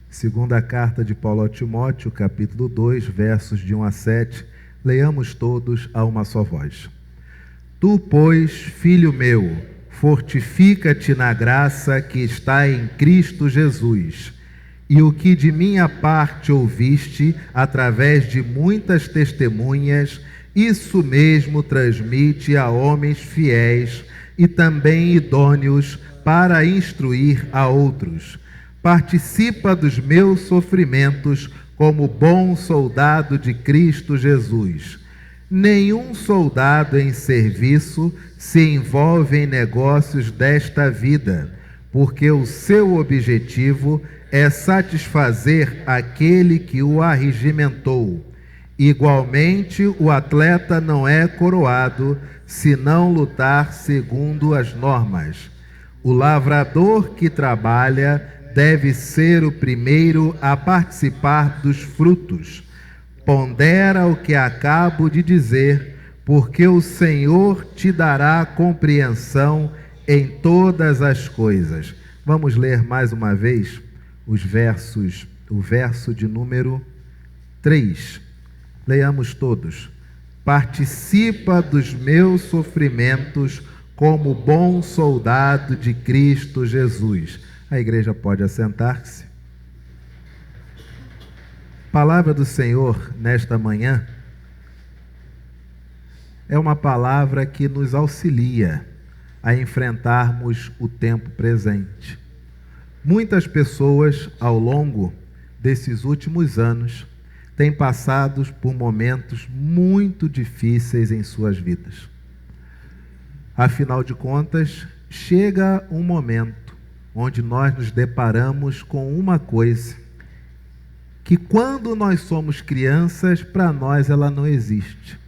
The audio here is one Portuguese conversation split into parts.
Segunda carta de Paulo a Timóteo, capítulo 2, versos de 1 a 7. Leiamos todos a uma só voz. Tu, pois, filho meu, fortifica-te na graça que está em Cristo Jesus. E o que de minha parte ouviste, através de muitas testemunhas, isso mesmo transmite a homens fiéis e também idôneos para instruir a outros. Participa dos meus sofrimentos como bom soldado de Cristo Jesus. Nenhum soldado em serviço se envolve em negócios desta vida, porque o seu objetivo é satisfazer aquele que o arregimentou. Igualmente, o atleta não é coroado se não lutar segundo as normas. O lavrador que trabalha deve ser o primeiro a participar dos frutos. Pondera o que acabo de dizer, porque o Senhor te dará compreensão em todas as coisas. Vamos ler mais uma vez o verso de número 3. Leiamos todos. Participa dos meus sofrimentos como bom soldado de Cristo Jesus. A igreja pode assentar-se. Palavra do Senhor nesta manhã é uma palavra que nos auxilia a enfrentarmos o tempo presente. Muitas pessoas, ao longo desses últimos anos, têm passado por momentos muito difíceis em suas vidas. Afinal de contas, chega um momento onde nós nos deparamos com uma coisa que, quando nós somos crianças, para nós ela não existe.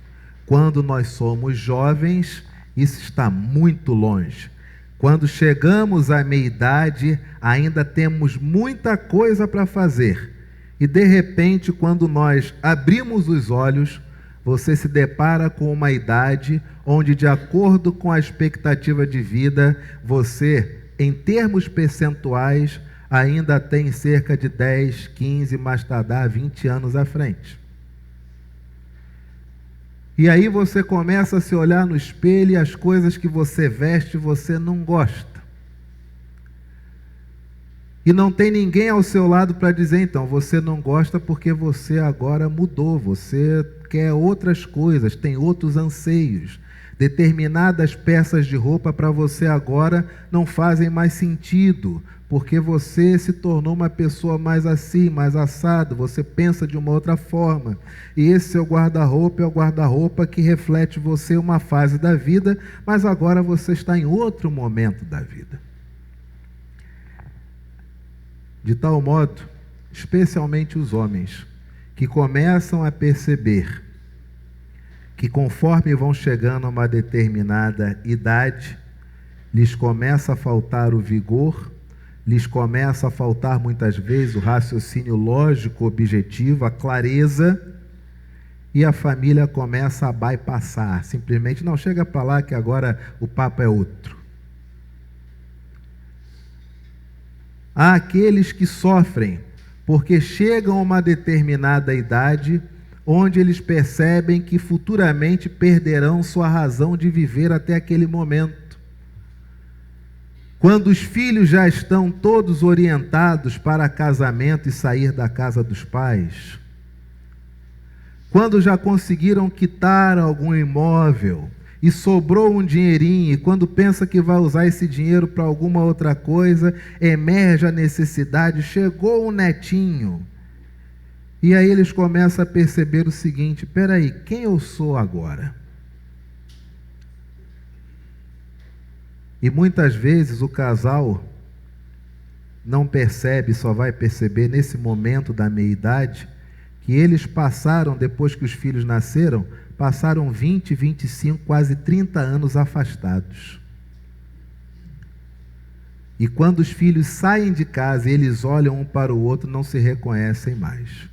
Quando nós somos jovens, isso está muito longe. Quando chegamos à meia-idade, ainda temos muita coisa para fazer. E, de repente, quando nós abrimos os olhos, você se depara com uma idade onde, de acordo com a expectativa de vida, você, em termos percentuais, ainda tem cerca de 10, 15, mais tardar 20 anos à frente. E aí você começa a se olhar no espelho e as coisas que você veste você não gosta. E não tem ninguém ao seu lado para dizer, então, você não gosta porque você agora mudou, você quer outras coisas, tem outros anseios. Determinadas peças de roupa para você agora não fazem mais sentido, porque você se tornou uma pessoa mais assim, mais assado, você pensa de uma outra forma. E esse seu guarda-roupa é o guarda-roupa que reflete você uma fase da vida, mas agora você está em outro momento da vida. De tal modo, especialmente os homens, que começam a perceber que conforme vão chegando a uma determinada idade, lhes começa a faltar o vigor, lhes começa a faltar muitas vezes o raciocínio lógico, objetivo, a clareza, e a família começa a bypassar, simplesmente, não, chega para lá que agora o papo é outro. Há aqueles que sofrem porque chegam a uma determinada idade onde eles percebem que futuramente perderão sua razão de viver até aquele momento. Quando os filhos já estão todos orientados para casamento e sair da casa dos pais, quando já conseguiram quitar algum imóvel e sobrou um dinheirinho, e quando pensa que vai usar esse dinheiro para alguma outra coisa, emerge a necessidade, chegou um netinho. E aí eles começam a perceber o seguinte, espera aí, quem eu sou agora? E muitas vezes o casal não percebe, só vai perceber nesse momento da meia-idade, que eles passaram, depois que os filhos nasceram, passaram 20, 25, quase 30 anos afastados. E quando os filhos saem de casa e eles olham um para o outro, não se reconhecem mais.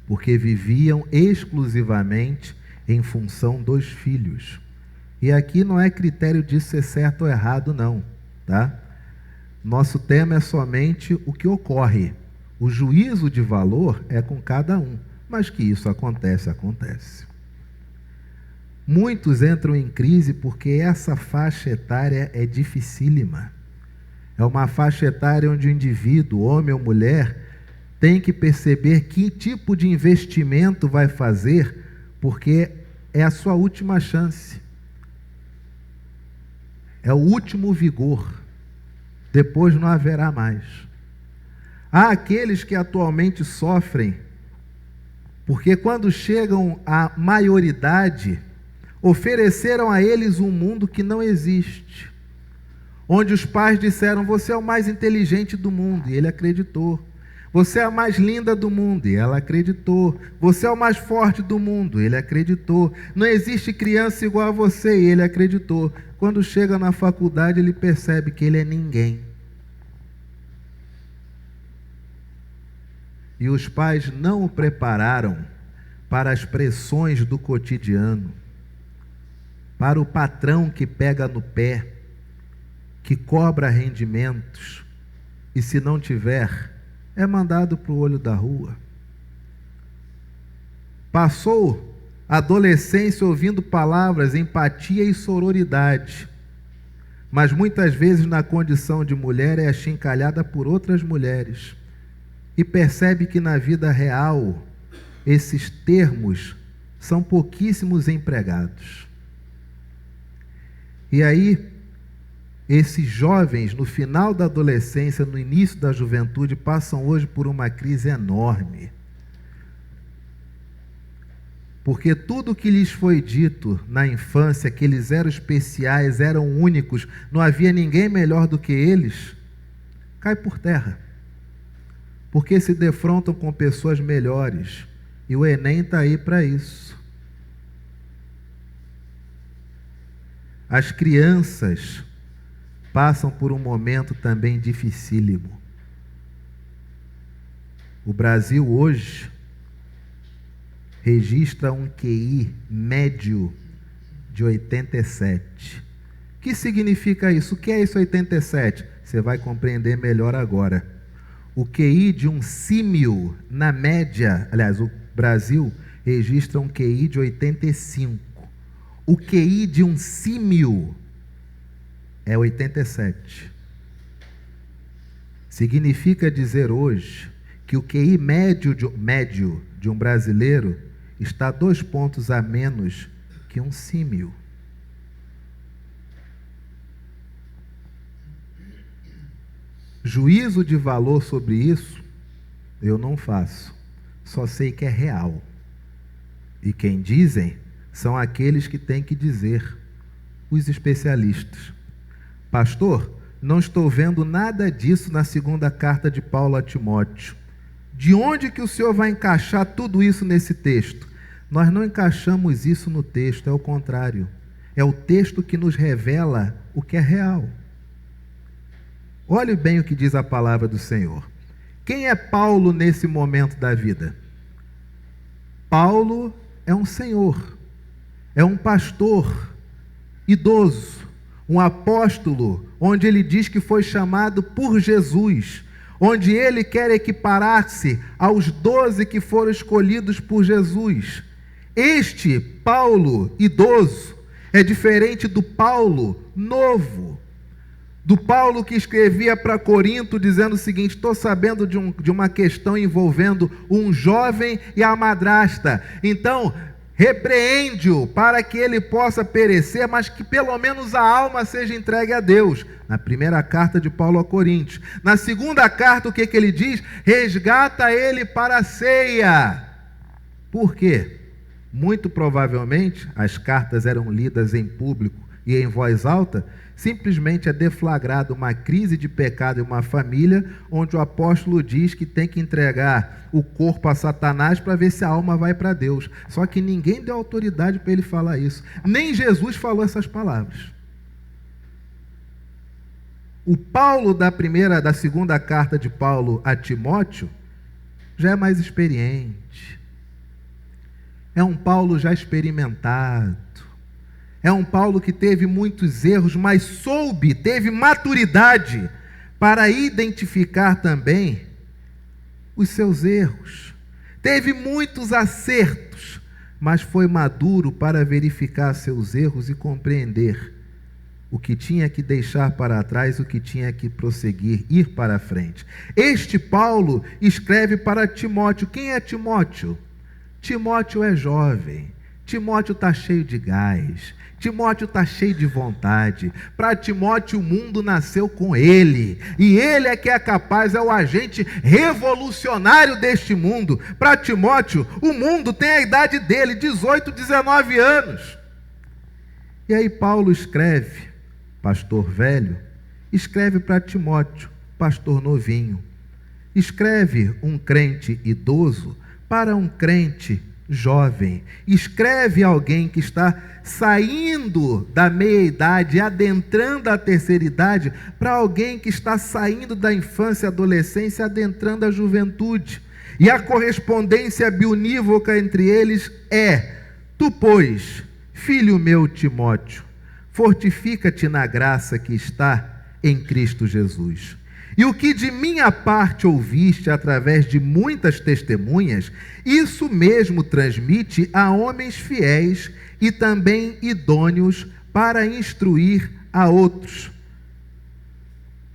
Porque viviam exclusivamente em função dos filhos. E aqui não é critério de ser certo ou errado, não, tá? Nosso tema é somente o que ocorre. O juízo de valor é com cada um, mas que isso acontece, acontece. Muitos entram em crise porque essa faixa etária é dificílima. É uma faixa etária onde o indivíduo, homem ou mulher, tem que perceber que tipo de investimento vai fazer, porque é a sua última chance. É o último vigor. Depois não haverá mais. Há aqueles que atualmente sofrem, porque quando chegam à maioridade, ofereceram a eles um mundo que não existe. Onde os pais disseram, você é o mais inteligente do mundo, e ele acreditou. Você é a mais linda do mundo, e ela acreditou. Você é o mais forte do mundo, ele acreditou. Não existe criança igual a você, e ele acreditou. Quando chega na faculdade, ele percebe que ele é ninguém. E os pais não o prepararam para as pressões do cotidiano, para o patrão que pega no pé, que cobra rendimentos, e se não tiver, é mandado para o olho da rua. Passou a adolescência ouvindo palavras, empatia e sororidade, mas muitas vezes na condição de mulher é achincalhada por outras mulheres, e percebe que na vida real esses termos são pouquíssimos empregados. E aí, esses jovens, no final da adolescência, no início da juventude, passam hoje por uma crise enorme. Porque tudo que lhes foi dito na infância, que eles eram especiais, eram únicos, não havia ninguém melhor do que eles, cai por terra. Porque se defrontam com pessoas melhores. E o Enem está aí para isso. As crianças passam por um momento também dificílimo. O Brasil hoje registra um QI médio de 87. O que significa isso? O que é isso 87? Você vai compreender melhor agora. O QI de um símio, na média, aliás, o Brasil registra um QI de 85. O QI de um símio é 87. Significa dizer hoje que o QI médio de um brasileiro está 2 pontos a menos que um símio. Juízo de valor sobre isso, eu não faço. Só sei que é real. E quem dizem são aqueles que têm que dizer, os especialistas. Pastor, não estou vendo nada disso na segunda carta de Paulo a Timóteo. De onde que o senhor vai encaixar tudo isso nesse texto? Nós não encaixamos isso no texto, é o contrário. É o texto que nos revela o que é real. Olhe bem o que diz a palavra do Senhor. Quem é Paulo nesse momento da vida? Paulo é um senhor, é um pastor idoso, um apóstolo, onde ele diz que foi chamado por Jesus, onde ele quer equiparar-se aos 12 que foram escolhidos por Jesus. Este Paulo idoso é diferente do Paulo novo, do Paulo que escrevia para Corinto dizendo o seguinte: estou sabendo de uma questão envolvendo um jovem e a madrasta, então repreende-o para que ele possa perecer, mas que pelo menos a alma seja entregue a Deus. Na primeira carta de Paulo a Coríntios. Na segunda carta, o que ele diz? Resgata ele para a ceia. Por quê? Muito provavelmente as cartas eram lidas em público e em voz alta. Simplesmente é deflagrada uma crise de pecado em uma família, onde o apóstolo diz que tem que entregar o corpo a Satanás para ver se a alma vai para Deus. Só que ninguém deu autoridade para ele falar isso. Nem Jesus falou essas palavras. O Paulo da segunda carta de Paulo a Timóteo já é mais experiente. É um Paulo já experimentado. É um Paulo que teve muitos erros, mas teve maturidade para identificar também os seus erros. Teve muitos acertos, mas foi maduro para verificar seus erros e compreender o que tinha que deixar para trás, o que tinha que prosseguir, ir para frente. Este Paulo escreve para Timóteo. Quem é Timóteo? Timóteo é jovem. Timóteo está cheio de gás. Timóteo está cheio de vontade. Para Timóteo o mundo nasceu com ele. E ele é que é capaz, é o agente revolucionário deste mundo. Para Timóteo, o mundo tem a idade dele, 18, 19 anos. E aí Paulo escreve, pastor velho, escreve para Timóteo, pastor novinho. Escreve um crente idoso para um crente jovem. Escreve alguém que está saindo da meia-idade, adentrando a terceira idade, para alguém que está saindo da infância e adolescência, adentrando a juventude. E a correspondência biunívoca entre eles é: tu, pois, filho meu Timóteo, fortifica-te na graça que está em Cristo Jesus. E o que de minha parte ouviste através de muitas testemunhas, isso mesmo transmite a homens fiéis e também idôneos para instruir a outros.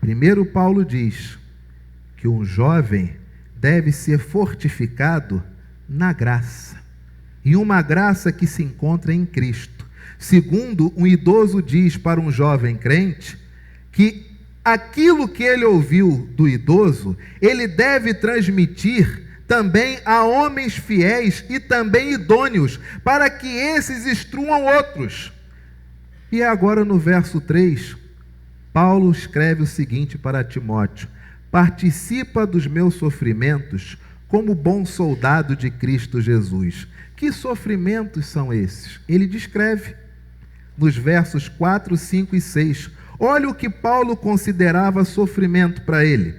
Primeiro Paulo diz que um jovem deve ser fortificado na graça, e uma graça que se encontra em Cristo. Segundo, um idoso diz para um jovem crente que aquilo que ele ouviu do idoso, ele deve transmitir também a homens fiéis e também idôneos, para que esses instruam outros. E agora no verso 3, Paulo escreve o seguinte para Timóteo: participa dos meus sofrimentos como bom soldado de Cristo Jesus. Que sofrimentos são esses? Ele descreve nos versos 4, 5 e 6. Olha o que Paulo considerava sofrimento para ele.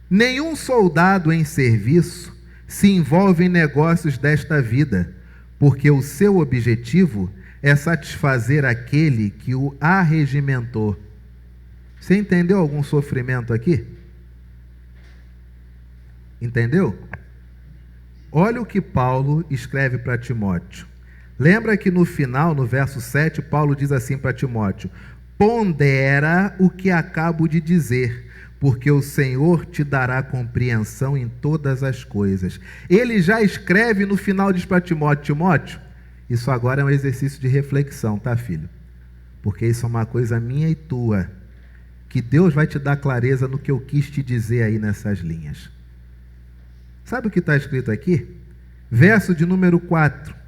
Nenhum soldado em serviço se envolve em negócios desta vida, porque o seu objetivo é satisfazer aquele que o arregimentou. Você entendeu algum sofrimento aqui? Entendeu? Olha o que Paulo escreve para Timóteo. Lembra que no final, no verso 7, Paulo diz assim para Timóteo: pondera o que acabo de dizer, porque o Senhor te dará compreensão em todas as coisas. Ele já escreve no final, diz para Timóteo: Timóteo, isso agora é um exercício de reflexão, tá, filho? Porque isso é uma coisa minha e tua, que Deus vai te dar clareza no que eu quis te dizer aí nessas linhas. Sabe o que está escrito aqui? Verso de número 4.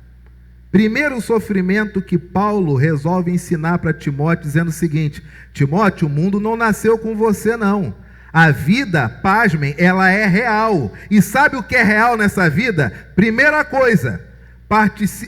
Primeiro sofrimento que Paulo resolve ensinar para Timóteo, dizendo o seguinte: Timóteo, o mundo não nasceu com você, não. A vida, pasmem, ela é real. E sabe o que é real nessa vida? Primeira coisa,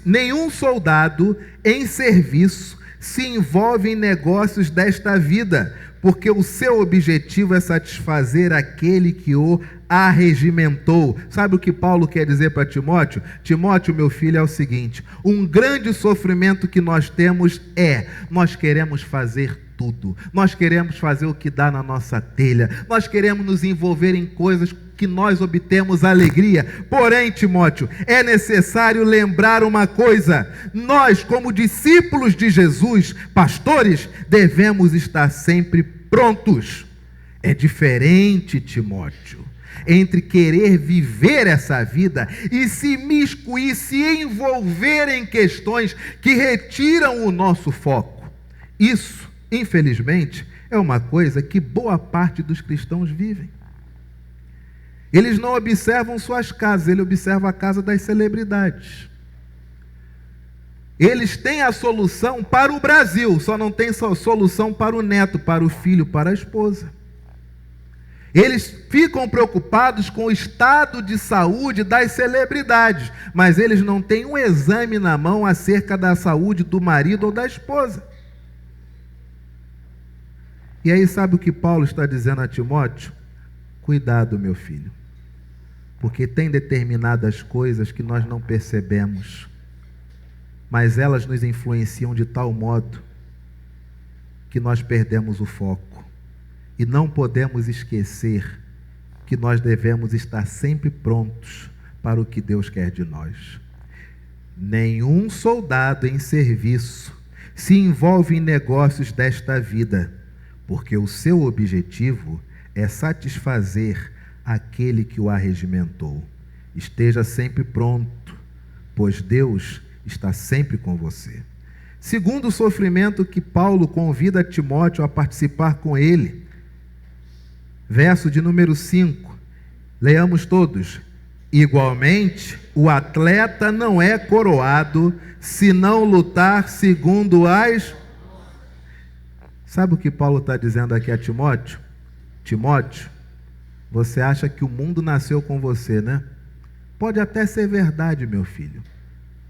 nenhum soldado em serviço se envolve em negócios desta vida, porque o seu objetivo é satisfazer aquele que o arregimentou. Sabe o que Paulo quer dizer para Timóteo? Timóteo, meu filho, é o seguinte: um grande sofrimento que nós temos nós queremos fazer tudo, nós queremos fazer o que dá na nossa telha, nós queremos nos envolver em coisas que nós obtemos alegria. Porém, Timóteo, é necessário lembrar uma coisa: nós, como discípulos de Jesus, pastores, devemos estar sempre prontos. É diferente, Timóteo, entre querer viver essa vida e se miscuir, se envolver em questões que retiram o nosso foco. Isso, infelizmente, é uma coisa que boa parte dos cristãos vivem. Eles não observam suas casas, eles observam a casa das celebridades. Eles têm a solução para o Brasil, só não tem solução para o neto, para o filho, para a esposa. Eles ficam preocupados com o estado de saúde das celebridades, mas eles não têm um exame na mão acerca da saúde do marido ou da esposa. E aí sabe o que Paulo está dizendo a Timóteo? Cuidado, meu filho, porque tem determinadas coisas que nós não percebemos, mas elas nos influenciam de tal modo que nós perdemos o foco. E não podemos esquecer que nós devemos estar sempre prontos para o que Deus quer de nós. Nenhum soldado em serviço se envolve em negócios desta vida, porque o seu objetivo é satisfazer aquele que o arregimentou. Esteja sempre pronto, pois Deus está sempre com você. Segundo sofrimento que Paulo convida Timóteo a participar com ele, verso de número 5, leamos todos. Igualmente, o atleta não é coroado se não lutar segundo as... Sabe o que Paulo está dizendo aqui a Timóteo? Timóteo, você acha que o mundo nasceu com você, né? Pode até ser verdade, meu filho.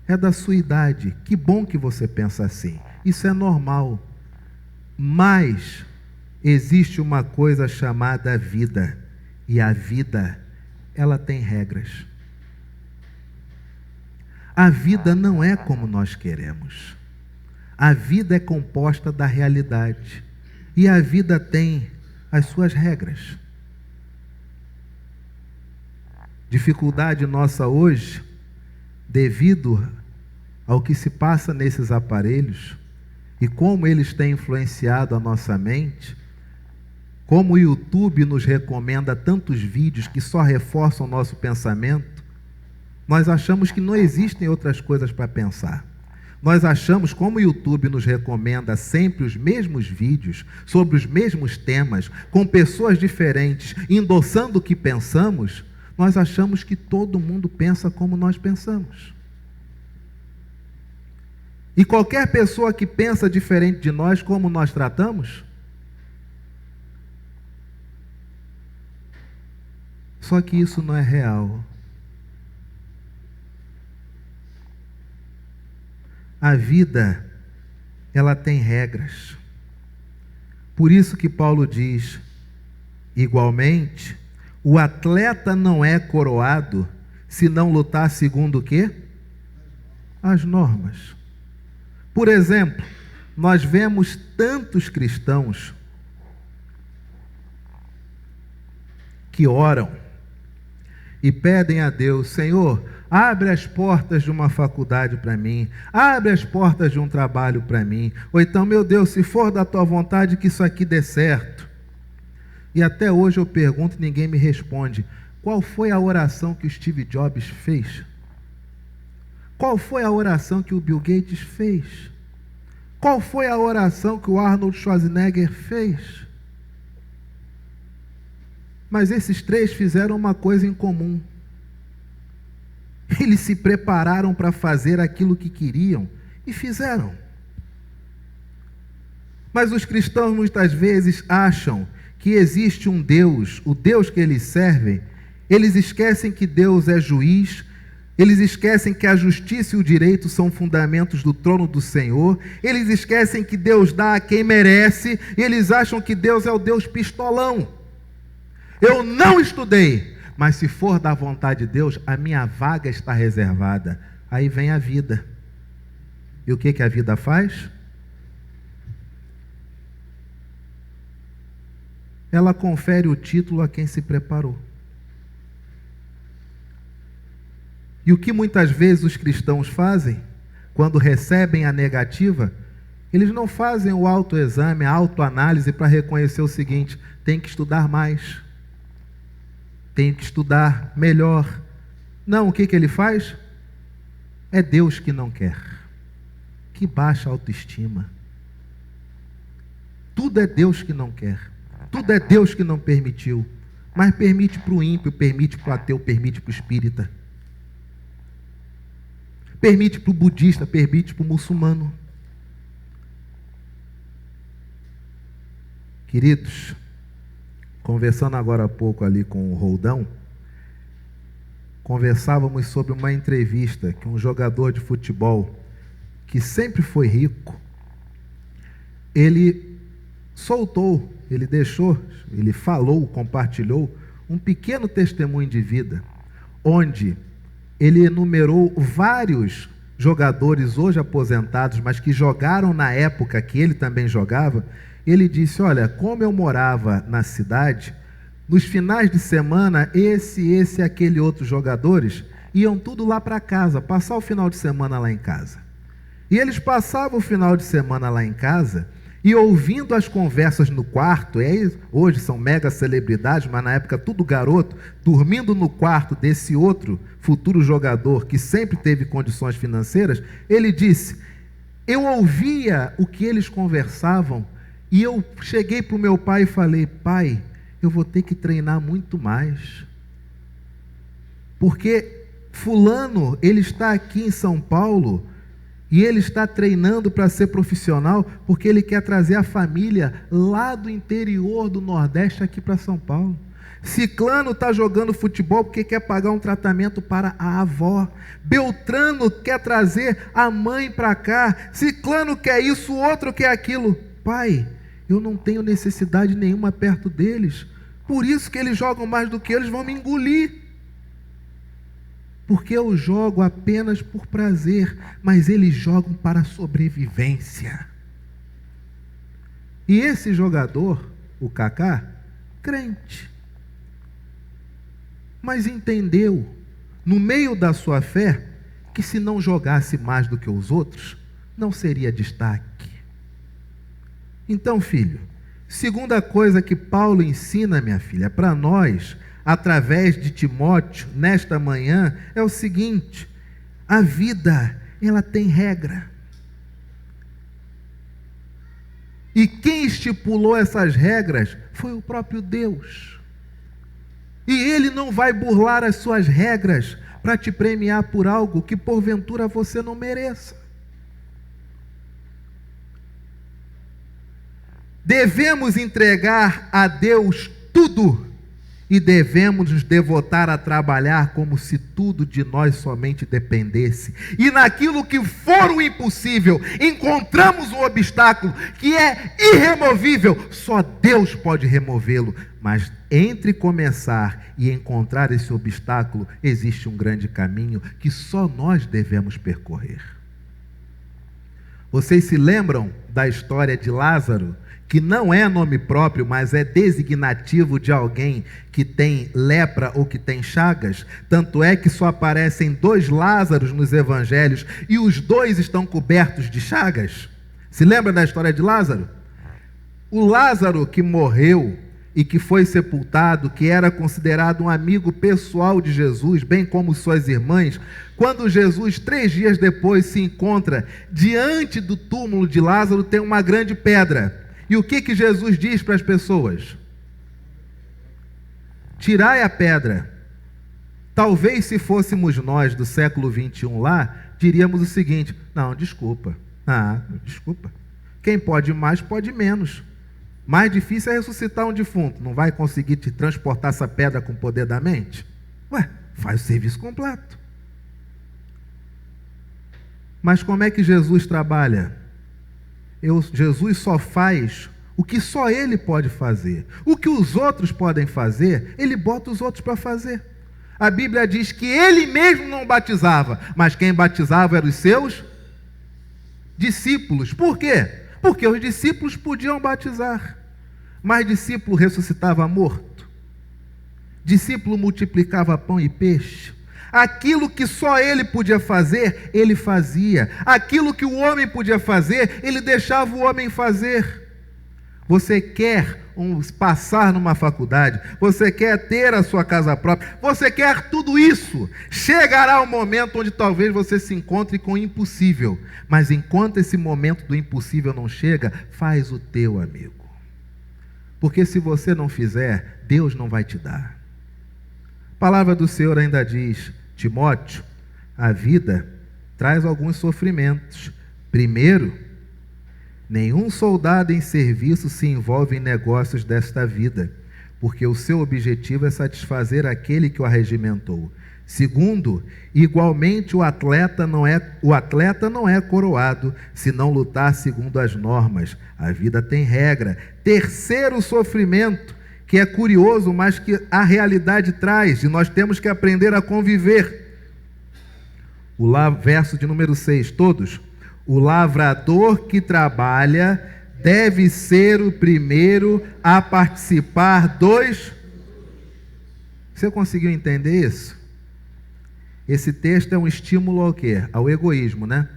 É da sua idade. Que bom que você pensa assim. Isso é normal. Mas existe uma coisa chamada vida. E a vida, ela tem regras. A vida não é como nós queremos. A vida é composta da realidade. E a vida tem as suas regras. Dificuldade nossa hoje, devido ao que se passa nesses aparelhos e como eles têm influenciado a nossa mente, como o YouTube nos recomenda tantos vídeos que só reforçam o nosso pensamento, nós achamos que não existem outras coisas para pensar. Nós achamos, como o YouTube nos recomenda sempre os mesmos vídeos, sobre os mesmos temas, com pessoas diferentes, endossando o que pensamos, nós achamos que todo mundo pensa como nós pensamos. E qualquer pessoa que pensa diferente de nós, como nós tratamos? Só que isso não é real. A vida, ela tem regras. Por isso que Paulo diz, igualmente, o atleta não é coroado se não lutar segundo o quê? As normas. Por exemplo, nós vemos tantos cristãos que oram e pedem a Deus, Senhor, abre as portas de uma faculdade para mim, abre as portas de um trabalho para mim, ou então, meu Deus, se for da tua vontade que isso aqui dê certo. E até hoje eu pergunto e ninguém me responde, qual foi a oração que o Steve Jobs fez? Qual foi a oração que o Bill Gates fez? Qual foi a oração que o Arnold Schwarzenegger fez? Mas esses três fizeram uma coisa em comum. Eles se prepararam para fazer aquilo que queriam e fizeram. Mas os cristãos muitas vezes acham que existe um Deus, o Deus que eles servem, eles esquecem que Deus é juiz, eles esquecem que a justiça e o direito são fundamentos do trono do Senhor, eles esquecem que Deus dá a quem merece, e eles acham que Deus é o Deus pistolão. Eu não estudei, mas se for da vontade de Deus, a minha vaga está reservada. Aí vem a vida. E o que a vida faz? Ela confere o título a quem se preparou. E o que muitas vezes os cristãos fazem, quando recebem a negativa, eles não fazem o autoexame, a autoanálise para reconhecer o seguinte, tem que estudar mais, tem que estudar melhor. Não, o que ele faz? É Deus que não quer. Que baixa autoestima. Tudo é Deus que não quer. Tudo é Deus que não permitiu. Mas permite para o ímpio, permite para o ateu, permite para o espírita. Permite para o budista, permite para o muçulmano. Queridos, conversando agora há pouco ali com o Roldão, conversávamos sobre uma entrevista que um jogador de futebol, que sempre foi rico, ele soltou, ele deixou, ele falou, compartilhou um pequeno testemunho de vida, onde ele enumerou vários jogadores hoje aposentados, mas que jogaram na época que ele também jogava, Ele disse: olha, como eu morava na cidade, nos finais de semana, esse e aquele outros jogadores iam tudo lá para casa, passar o final de semana lá em casa. E eles passavam o final de semana lá em casa e ouvindo as conversas no quarto, hoje são mega celebridades, mas na época tudo garoto, dormindo no quarto desse outro futuro jogador que sempre teve condições financeiras, ele disse: eu ouvia o que eles conversavam e eu cheguei para o meu pai e falei: pai, eu vou ter que treinar muito mais, porque fulano, ele está aqui em São Paulo e ele está treinando para ser profissional porque ele quer trazer a família lá do interior do Nordeste aqui para São Paulo. Ciclano está jogando futebol porque quer pagar um tratamento para a avó. Beltrano quer trazer a mãe para cá. Ciclano quer isso, outro quer aquilo. Pai, eu não tenho necessidade nenhuma perto deles. Por isso que eles jogam mais do que eles, vão me engolir. Porque eu jogo apenas por prazer, mas eles jogam para a sobrevivência. E esse jogador, o Kaká, crente, mas entendeu, no meio da sua fé, que se não jogasse mais do que os outros, não seria destaque. Então, filho, segunda coisa que Paulo ensina, minha filha, para nós, através de Timóteo, nesta manhã, é o seguinte: a vida, ela tem regra. E quem estipulou essas regras foi o próprio Deus. E Ele não vai burlar as suas regras para te premiar por algo que porventura você não mereça. Devemos entregar a Deus tudo e devemos nos devotar a trabalhar como se tudo de nós somente dependesse. E naquilo que for o impossível, encontramos um obstáculo que é irremovível. Só Deus pode removê-lo. Mas entre começar e encontrar esse obstáculo, existe um grande caminho que só nós devemos percorrer. Vocês se lembram da história de Lázaro? Que não é nome próprio, mas é designativo de alguém que tem lepra ou que tem chagas. Tanto é que só aparecem 2 Lázaros nos evangelhos e os 2 estão cobertos de chagas. Se lembra da história de Lázaro? O Lázaro que morreu e que foi sepultado, que era considerado um amigo pessoal de Jesus, bem como suas irmãs, quando Jesus, 3 dias depois, se encontra diante do túmulo de Lázaro, tem uma grande pedra. E o que Jesus diz para as pessoas? Tirai a pedra. Talvez se fôssemos nós do século 21 lá, diríamos o seguinte: não, desculpa. Desculpa. Quem pode mais, pode menos. Mais difícil é ressuscitar um defunto. Não vai conseguir te transportar essa pedra com o poder da mente? Faz o serviço completo. Mas como é que Jesus trabalha? Jesus só faz o que só Ele pode fazer. O que os outros podem fazer, Ele bota os outros para fazer. A Bíblia diz que Ele mesmo não batizava, mas quem batizava eram os seus discípulos. Por quê? Porque os discípulos podiam batizar, mas discípulo ressuscitava morto, discípulo multiplicava pão e peixe. Aquilo que só ele podia fazer, ele fazia. Aquilo que o homem podia fazer, ele deixava o homem fazer. Você quer passar numa faculdade, você quer ter a sua casa própria, você quer tudo isso. Chegará um momento onde talvez você se encontre com o impossível, mas enquanto esse momento do impossível não chega, faz o teu, amigo. Porque se você não fizer, Deus não vai te dar. A palavra do Senhor ainda diz: Timóteo, a vida traz alguns sofrimentos. Primeiro, nenhum soldado em serviço se envolve em negócios desta vida, porque o seu objetivo é satisfazer aquele que o arregimentou. Segundo, igualmente o atleta não é coroado se não lutar segundo as normas. A vida tem regra. Terceiro sofrimento, que é curioso, mas que a realidade traz, e nós temos que aprender a conviver. Verso de número 6, todos. O lavrador que trabalha deve ser o primeiro a participar dos... Você conseguiu entender isso? Esse texto é um estímulo ao quê? Ao egoísmo, né?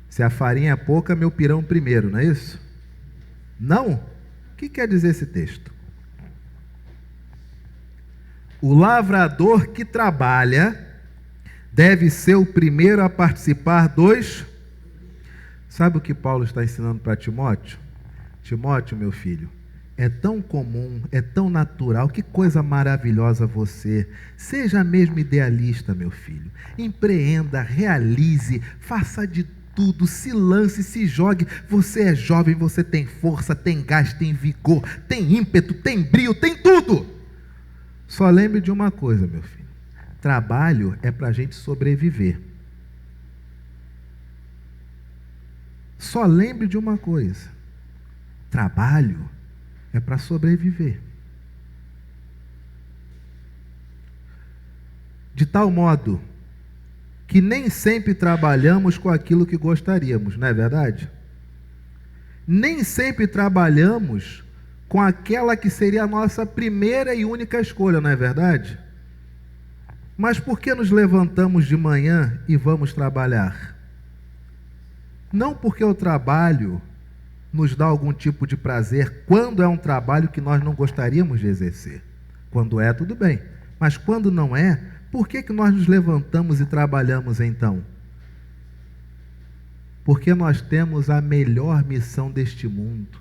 Se a farinha é pouca, meu pirão primeiro, não é isso? Não? O que quer dizer esse texto? O lavrador que trabalha deve ser o primeiro a participar dos... Sabe o que Paulo está ensinando para Timóteo? Timóteo, meu filho, é tão comum, é tão natural, que coisa maravilhosa você. Seja mesmo idealista, meu filho. Empreenda, realize, faça de tudo, se lance, se jogue. Você é jovem, você tem força, tem gás, tem vigor, tem ímpeto, tem brio, tem tudo. Só lembre de uma coisa, meu filho. Trabalho é para a gente sobreviver. Só lembre de uma coisa. Trabalho é para sobreviver. De tal modo que nem sempre trabalhamos com aquilo que gostaríamos, não é verdade? Nem sempre trabalhamos com aquela que seria a nossa primeira e única escolha, não é verdade? Mas por que nos levantamos de manhã e vamos trabalhar? Não porque o trabalho nos dá algum tipo de prazer, quando é um trabalho que nós não gostaríamos de exercer. Quando é, tudo bem. Mas quando não é, por que nós nos levantamos e trabalhamos então? Porque nós temos a melhor missão deste mundo.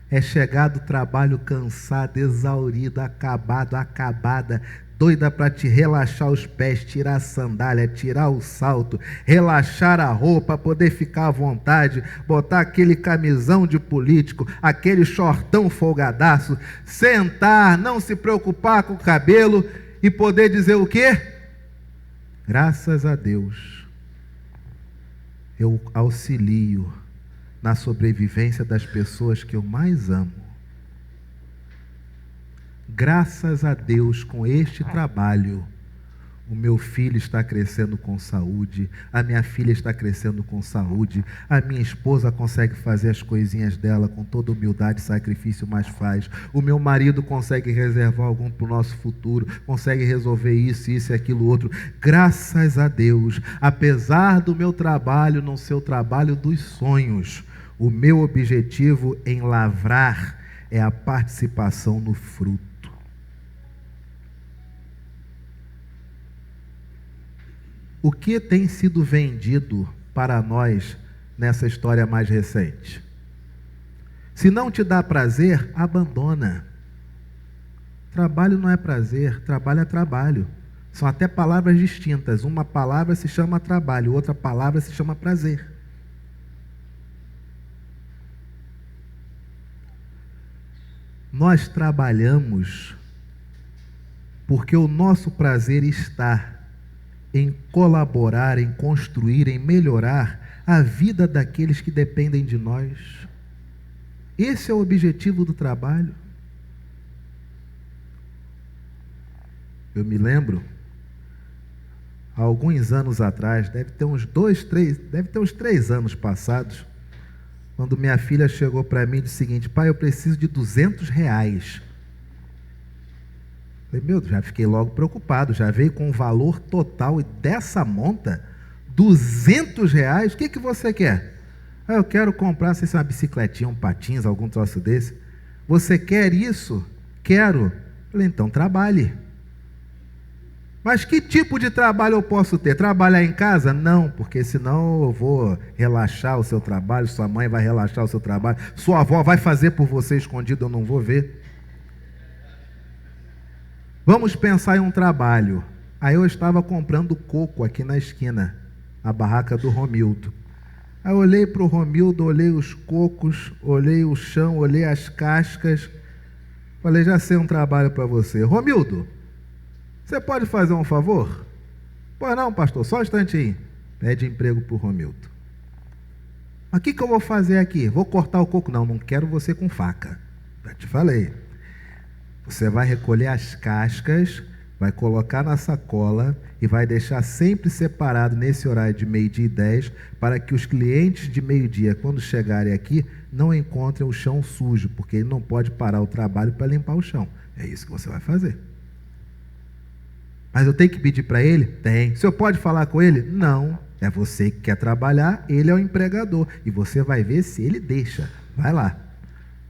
É chegar do trabalho cansado, exaurido, acabado, acabada, doida para te relaxar os pés, tirar a sandália, tirar o salto, relaxar a roupa, poder ficar à vontade, botar aquele camisão de político, aquele shortão folgadaço, sentar, não se preocupar com o cabelo e poder dizer o quê? Graças a Deus, eu auxilio na sobrevivência das pessoas que eu mais amo. Graças a Deus, com este trabalho, o meu filho está crescendo com saúde, a minha filha está crescendo com saúde, a minha esposa consegue fazer as coisinhas dela com toda humildade e sacrifício, mas faz. O meu marido consegue reservar algum para o nosso futuro, consegue resolver isso, isso e aquilo outro. Graças a Deus, apesar do meu trabalho não ser o trabalho dos sonhos, o meu objetivo em lavrar é a participação no fruto. O que tem sido vendido para nós nessa história mais recente? Se não te dá prazer, abandona. Trabalho não é prazer, trabalho é trabalho. São até palavras distintas. Uma palavra se chama trabalho, outra palavra se chama prazer. Nós trabalhamos porque o nosso prazer está em colaborar, em construir, em melhorar a vida daqueles que dependem de nós. Esse é o objetivo do trabalho. Eu me lembro, há alguns anos atrás, deve ter uns 3 anos passados, quando minha filha chegou para mim e disse o seguinte: pai, eu preciso de R$200. Falei, já fiquei logo preocupado, já veio com o valor total dessa monta, R$200, o que você quer? Eu quero comprar, sei se é uma bicicletinha, um patins, algum troço desse. Você quer isso? Quero. Falei, então trabalhe. Mas que tipo de trabalho eu posso ter? Trabalhar em casa? Não, porque senão eu vou relaxar o seu trabalho, sua mãe vai relaxar o seu trabalho, sua avó vai fazer por você escondido, eu não vou ver. Vamos pensar em um trabalho. Aí eu estava comprando coco aqui na esquina, a barraca do Romildo. Aí eu olhei para o Romildo, olhei os cocos, olhei o chão, olhei as cascas. Falei, já sei um trabalho para você. Romildo, você pode fazer um favor? Pois não, pastor, só um instantinho. Pede emprego para o Romildo. Mas o que eu vou fazer aqui? Vou cortar o coco? Não quero você com faca. Já te falei. Você vai recolher as cascas, vai colocar na sacola e vai deixar sempre separado nesse horário de 12h10, para que os clientes de meio-dia, quando chegarem aqui, não encontrem o chão sujo, porque ele não pode parar o trabalho para limpar o chão. É isso que você vai fazer. Mas eu tenho que pedir para ele? Tem. O senhor pode falar com ele? Não. É você que quer trabalhar, ele é o empregador. E você vai ver se ele deixa. Vai lá.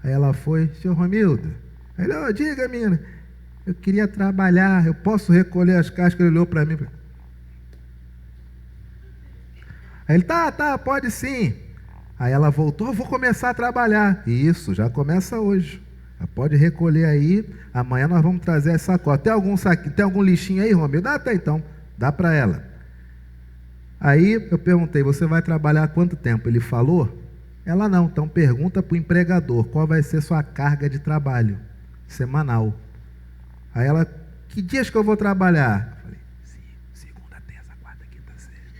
Aí ela foi, senhor Romildo. Aí ele, oh, diga, menina, eu queria trabalhar, eu posso recolher as cascas? Ele olhou para mim. Aí ele, tá, pode sim. Aí ela voltou, eu vou começar a trabalhar. Isso, já começa hoje. Pode recolher aí, amanhã nós vamos trazer essa sacola. Tem algum lixinho aí, Romildo? Tá então, dá para ela. Aí eu perguntei, você vai trabalhar há quanto tempo? Ele falou? Ela não, então pergunta para o empregador, qual vai ser sua carga de trabalho semanal? Aí ela, que dias que eu vou trabalhar? Eu falei, segunda, terça, quarta, quinta, sexta.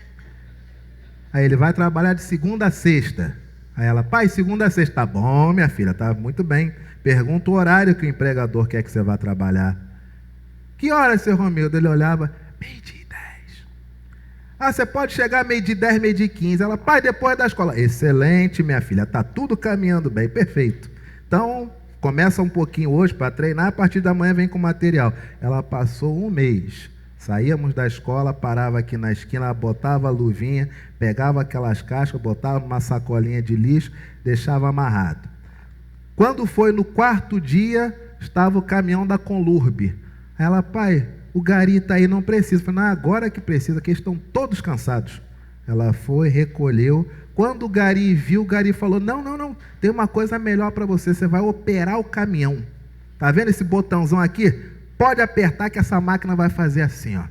Aí ele vai trabalhar de segunda a sexta. Aí ela, pai, segunda a sexta. Tá bom, minha filha, tá muito bem. Pergunta o horário que o empregador quer que você vá trabalhar. Que hora, seu Romildo? Ele olhava, 12h10. Ah, você pode chegar 12h10, 12h15. Ela, pai, depois da escola. Excelente, minha filha, tá tudo caminhando bem, perfeito. Então, começa um pouquinho hoje para treinar, a partir da manhã vem com material. Ela passou um mês. Saíamos da escola, parava aqui na esquina, botava a luvinha, pegava aquelas cascas, botava uma sacolinha de lixo, deixava amarrado. Quando foi no quarto dia, estava o caminhão da Conlurb. Aí ela, pai, o gari está aí, não precisa. Eu falei, não, agora que precisa, que eles estão todos cansados. Ela foi, recolheu. Quando o gari viu, o gari falou, não, tem uma coisa melhor para você, você vai operar o caminhão. Tá vendo esse botãozão aqui? Pode apertar que essa máquina vai fazer assim, ó.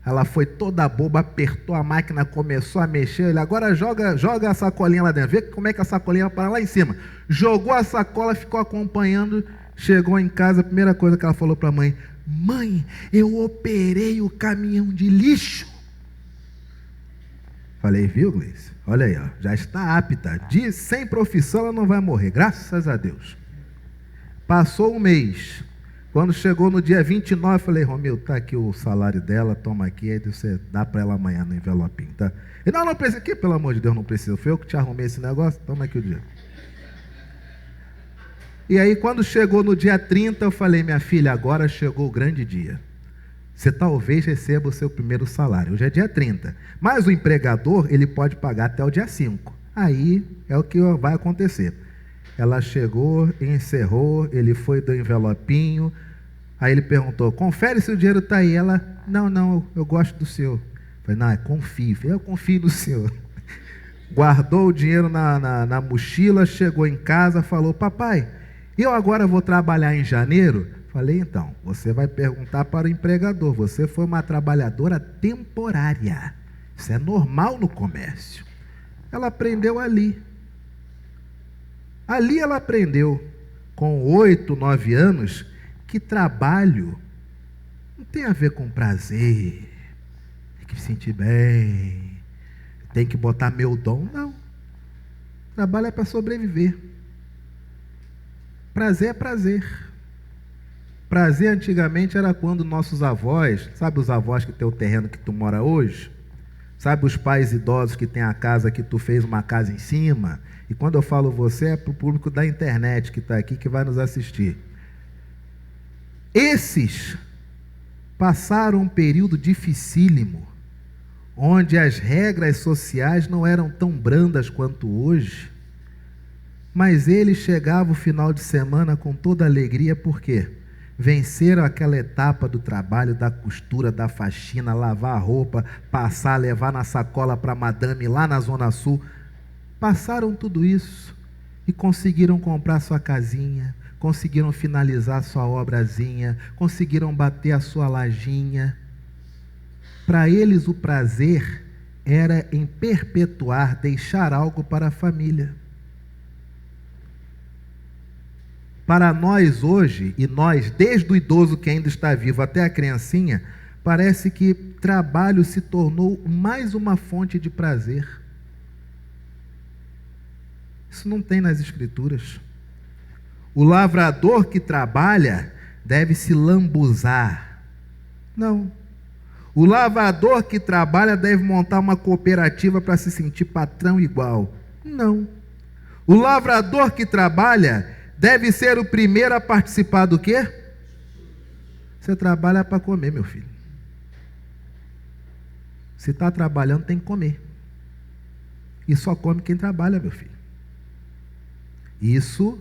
Ela foi toda boba, apertou a máquina, começou a mexer. Ele, agora joga a sacolinha lá dentro. Vê como é que a sacolinha vai parar lá em cima. Jogou a sacola, ficou acompanhando. Chegou em casa, a primeira coisa que ela falou para a mãe, mãe, eu operei o caminhão de lixo. Falei, viu, Gleice? Olha aí, ó, já está apta. Sem profissão ela não vai morrer, graças a Deus. Passou um mês. Quando chegou no dia 29, eu falei, Romildo, tá aqui o salário dela, toma aqui, aí você dá para ela amanhã no envelopinho, tá? E não precisa, que pelo amor de Deus não precisa, foi eu que te arrumei esse negócio, toma aqui o dinheiro. E aí quando chegou no dia 30, eu falei, minha filha, agora chegou o grande dia. Você talvez receba o seu primeiro salário, hoje é dia 30, mas o empregador, ele pode pagar até o dia 5, aí é o que vai acontecer. Ela chegou, encerrou, ele foi do envelopinho. Aí ele perguntou, confere se o dinheiro está aí. Ela, não, eu gosto do senhor. Eu falei, não, confio. Eu confio no senhor. Guardou o dinheiro na mochila, chegou em casa, falou, papai, eu agora vou trabalhar em janeiro? Falei, então, você vai perguntar para o empregador, você foi uma trabalhadora temporária. Isso é normal no comércio. Ela aprendeu ali. Ali ela aprendeu, com 8, 9 anos, que trabalho não tem a ver com prazer, tem que se sentir bem, tem que botar meu dom, não. Trabalho é para sobreviver. Prazer é prazer. Prazer antigamente era quando nossos avós, sabe os avós que tem o terreno que tu mora hoje? Sabe os pais idosos que tem a casa que tu fez uma casa em cima? E quando eu falo você, é para o público da internet que está aqui, que vai nos assistir. Esses passaram um período dificílimo, onde as regras sociais não eram tão brandas quanto hoje, mas eles chegavam o final de semana com toda alegria, por quê? Venceram aquela etapa do trabalho, da costura, da faxina, lavar a roupa, passar, levar na sacola para a madame lá na Zona Sul. Passaram tudo isso e conseguiram comprar sua casinha, conseguiram finalizar sua obrazinha, conseguiram bater a sua lajinha. Para eles o prazer era em perpetuar, deixar algo para a família. Para nós hoje, e nós, desde o idoso que ainda está vivo até a criancinha, parece que trabalho se tornou mais uma fonte de prazer. Isso não tem nas Escrituras. O lavrador que trabalha deve se lambuzar, Não. O lavrador que trabalha deve montar uma cooperativa para se sentir patrão igual. Não. O lavrador que trabalha deve ser o primeiro a participar do quê? Você trabalha para comer, meu filho. Se está trabalhando, tem que comer. E só come quem trabalha, meu filho. Isso,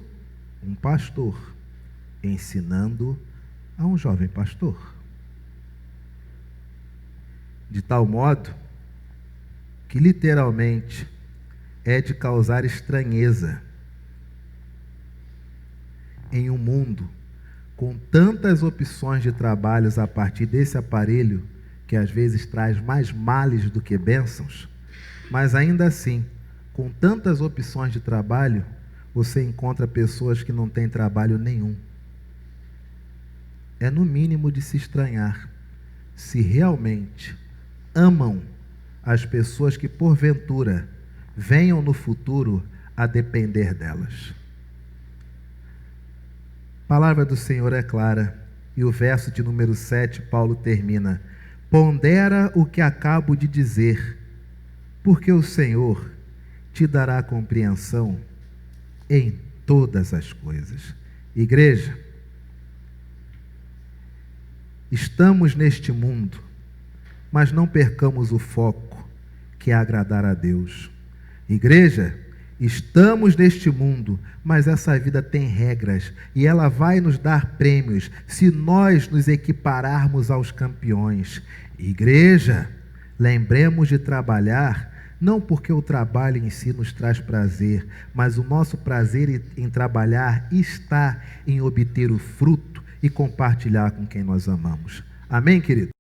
um pastor ensinando a um jovem pastor. De tal modo que literalmente é de causar estranheza em um mundo com tantas opções de trabalhos a partir desse aparelho que às vezes traz mais males do que bênçãos, mas ainda assim, com tantas opções de trabalho, você encontra pessoas que não têm trabalho nenhum. É no mínimo de se estranhar se realmente amam as pessoas que porventura venham no futuro a depender delas. A palavra do Senhor é clara e o verso de número 7, Paulo termina: pondera o que acabo de dizer, porque o Senhor te dará compreensão em todas as coisas. Igreja, estamos neste mundo, mas não percamos o foco, que é agradar a Deus. Igreja, estamos neste mundo, mas essa vida tem regras e ela vai nos dar prêmios se nós nos equipararmos aos campeões. Igreja, lembremos de trabalhar, não porque o trabalho em si nos traz prazer, mas o nosso prazer em trabalhar está em obter o fruto e compartilhar com quem nós amamos. Amém, querido?